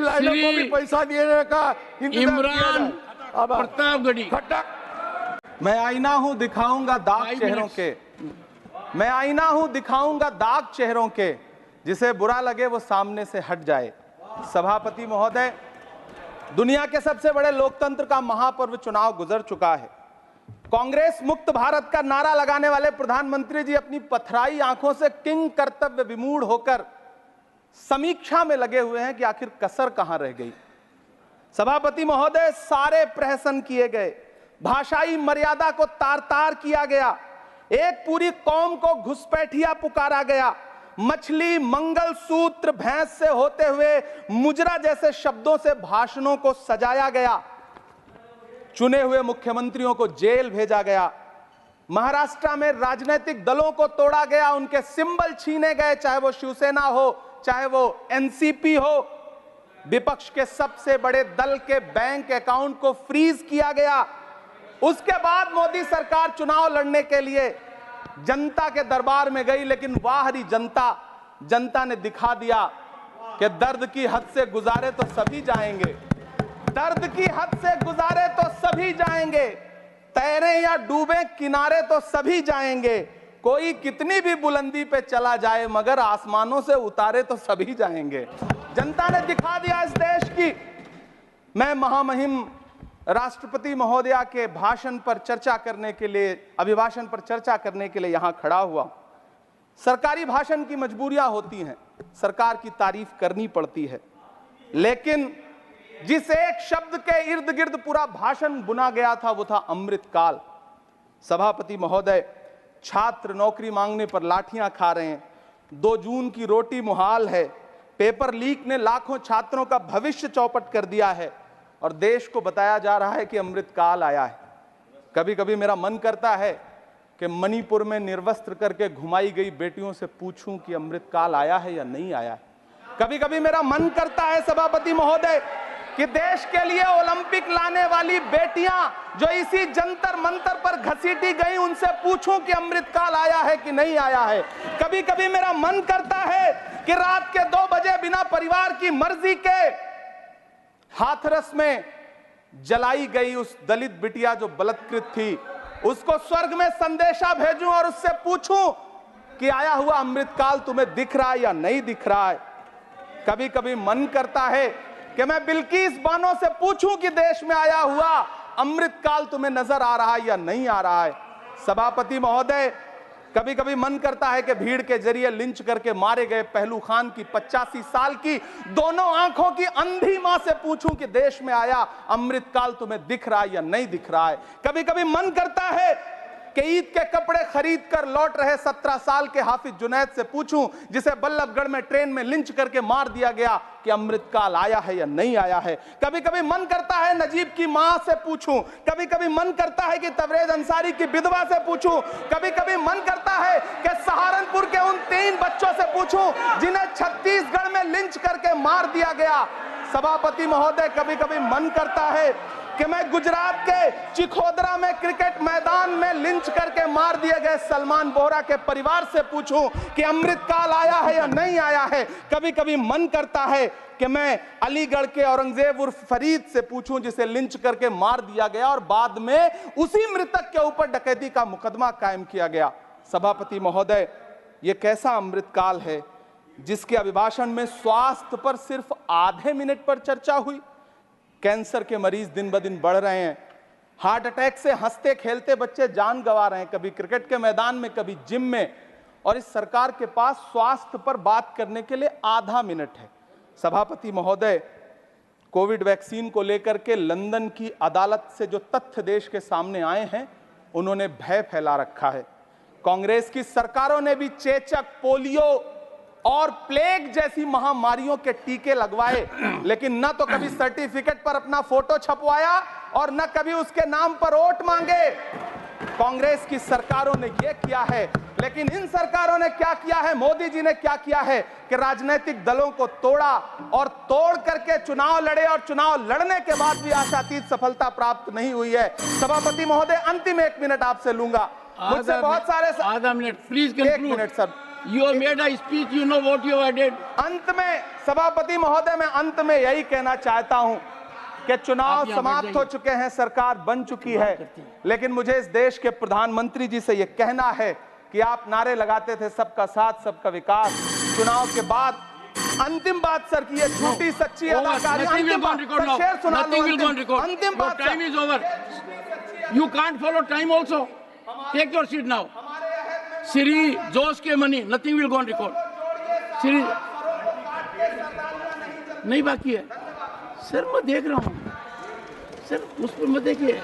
लाइनों को भी पैसा देने का इमरान प्रतापगढ़ी। मैं आईना हूं दिखाऊंगा दाग चेहरों के, मैं आईना हूं दिखाऊंगा दाग चेहरों के, जिसे बुरा लगे वो सामने से हट जाए। सभापति महोदय, दुनिया के सबसे बड़े लोकतंत्र का महापर्व चुनाव गुजर चुका है। कांग्रेस मुक्त भारत का नारा लगाने वाले प्रधानमंत्री जी अपनी पथराई आंखों से किंग कर्तव्य विमूढ़ होकर समीक्षा में लगे हुए हैं कि आखिर कसर कहां रह गई। सभापति महोदय, सारे प्रहसन किए गए, भाषाई मर्यादा को तार तार किया गया, एक पूरी कौम को घुसपैठिया पुकारा गया, मछली, मंगल सूत्र, भैंस से होते हुए मुजरा जैसे शब्दों से भाषणों को सजाया गया, चुने हुए मुख्यमंत्रियों को जेल भेजा गया, महाराष्ट्र में राजनीतिक दलों को तोड़ा गया, उनके सिंबल छीने गए, चाहे वो शिवसेना हो, चाहे वो एनसीपी हो, विपक्ष के सबसे बड़े दल के बैंक अकाउंट को फ्रीज किया गया। उसके बाद मोदी सरकार चुनाव लड़ने के लिए जनता के दरबार में गई, लेकिन वाहरी जनता ने दिखा दिया कि दर्द की हद से गुजारे तो सभी जाएंगे, दर्द की हद से गुजारे तो सभी जाएंगे, तैरे या डूबे किनारे तो सभी जाएंगे, कोई कितनी भी बुलंदी पे चला जाए मगर आसमानों से उतारे तो सभी जाएंगे। जनता ने दिखा दिया इस देश की। मैं महामहिम राष्ट्रपति महोदया के भाषण पर चर्चा करने के लिए, अभिभाषण पर चर्चा करने के लिए यहां खड़ा हुआ। सरकारी भाषण की मजबूरियां होती हैं, सरकार की तारीफ करनी पड़ती है, लेकिन जिस एक शब्द के इर्द गिर्द पूरा भाषण बुना गया था वो था अमृतकाल। सभापति महोदय, छात्र नौकरी मांगने पर लाठियां खा रहे हैं, 2 जून की रोटी मुहाल है, पेपर लीक ने लाखों छात्रों का भविष्य चौपट कर दिया है और देश को बताया जा रहा है कि अमृतकाल आया है। कभी कभी मेरा मन करता है कि मणिपुर में निर्वस्त्र करके घुमाई गई बेटियों से पूछूं कि अमृतकाल आया है या नहीं आया है। कभी कभी मेरा मन करता है सभापति महोदय कि देश के लिए ओलंपिक लाने वाली बेटियां जो इसी जंतर मंतर पर घसीटी गई, उनसे पूछूं कि अमृतकाल आया है कि नहीं आया है। कभी कभी मेरा मन करता है कि रात के 2 बजे बिना परिवार की मर्जी के हाथरस में जलाई गई उस दलित बिटिया जो बलात्कृत थी, उसको स्वर्ग में संदेशा भेजूं और उससे पूछूं कि आया हुआ अमृतकाल तुम्हें दिख रहा है या नहीं दिख रहा है। कभी कभी मन करता है कि मैं बिल्किस बानो से पूछूं कि देश में आया हुआ अमृतकाल तुम्हें नजर आ रहा है या नहीं आ रहा है। सभापति महोदय, कभी कभी मन करता है कि भीड़ के जरिए लिंच करके मारे गए पहलू खान की 85 साल की दोनों आंखों की अंधी मां से पूछूं कि देश में आया अमृतकाल तुम्हें दिख रहा है या नहीं दिख रहा है। कभी कभी मन करता है कि ईद के कपड़े खरीद कर लौट रहे 17 साल के हाफिज जुनैद से पूछूं, जिसे बल्लभगढ़ में ट्रेन में लिंच करके मार दिया गया, कि अमृतकाल आया है या नहीं आया है। कभी कभी मन करता है नजीब की मां से पूछूं, कभी कभी मन करता है कि तबरेज अंसारी की विधवा से पूछूं, कभी कभी मन करता है कि सहारनपुर के उन 3 बच्चों से पूछूं जिन्हें छत्तीसगढ़ में लिंच करके मार दिया गया। सभापति महोदय, कभी कभी मन करता है कि मैं गुजरात के चिखोदरा में क्रिकेट मैदान में लिंच करके मार दिए गए सलमान बोहरा के परिवार से पूछूं कि अमृतकाल आया है या नहीं आया है। कभी कभी मन करता है कि मैं अलीगढ़ के औरंगजेब उर्फ फरीद से पूछूं, जिसे लिंच करके मार दिया गया और बाद में उसी मृतक के ऊपर डकैती का मुकदमा कायम किया गया। सभापति महोदय, यह कैसा अमृतकाल है जिसके अभिभाषण में स्वास्थ्य पर सिर्फ आधे मिनट पर चर्चा हुई। कैंसर के मरीज दिन ब दिन बढ़ रहे हैं, हार्ट अटैक से हंसते खेलते बच्चे जान गंवा रहे हैं, कभी क्रिकेट के मैदान में, कभी जिम में, और इस सरकार के पास स्वास्थ्य पर बात करने के लिए आधा मिनट है। सभापति महोदय, कोविड वैक्सीन को लेकर के लंदन की अदालत से जो तथ्य देश के सामने आए हैं, उन्होंने भय फैला रखा है। कांग्रेस की सरकारों ने भी चेचक, पोलियो और प्लेग जैसी महामारियों के टीके लगवाए, लेकिन न तो कभी सर्टिफिकेट पर अपना फोटो छपवाया और न कभी उसके नाम पर वोट मांगे। कांग्रेस की सरकारों ने यह किया है, लेकिन इन सरकारों ने क्या किया है, मोदी जी ने क्या किया है कि राजनीतिक दलों को तोड़ा और तोड़ करके चुनाव लड़े, और चुनाव लड़ने के बाद भी आशातीत सफलता प्राप्त नहीं हुई है। सभापति महोदय, अंतिम 1 मिनट आपसे लूंगा, मुझसे बहुत सारे आधा minute please, 1 minute sir, You have made a speech. You know what you have added. अंत में सभापति महोदय, मैं अंत में यही कहना चाहता हूं कि चुनाव आप यहाँ समाप्त बैठ हो जाइए। चुके हैं, सरकार बन चुकी है, लेकिन मुझे इस देश के प्रधानमंत्री जी से यह कहना है कि आप नारे लगाते थे सबका साथ सबका विकास। चुनाव के बाद अंतिम बात सर की ये झूठी सच्ची Over. अदाकारी। Nothing will अंतिम go on बात record सर, now. शेर सुना लो। Nothing will go on record. अंतिम Your बात time sir. is over. You can't follow time also. Take your seat now. Siri, Josh के money. Nothing will go on record. Siri, नहीं बाकी है sir, मैं देख रहा हूँ सर, उस पर मैं देखिए।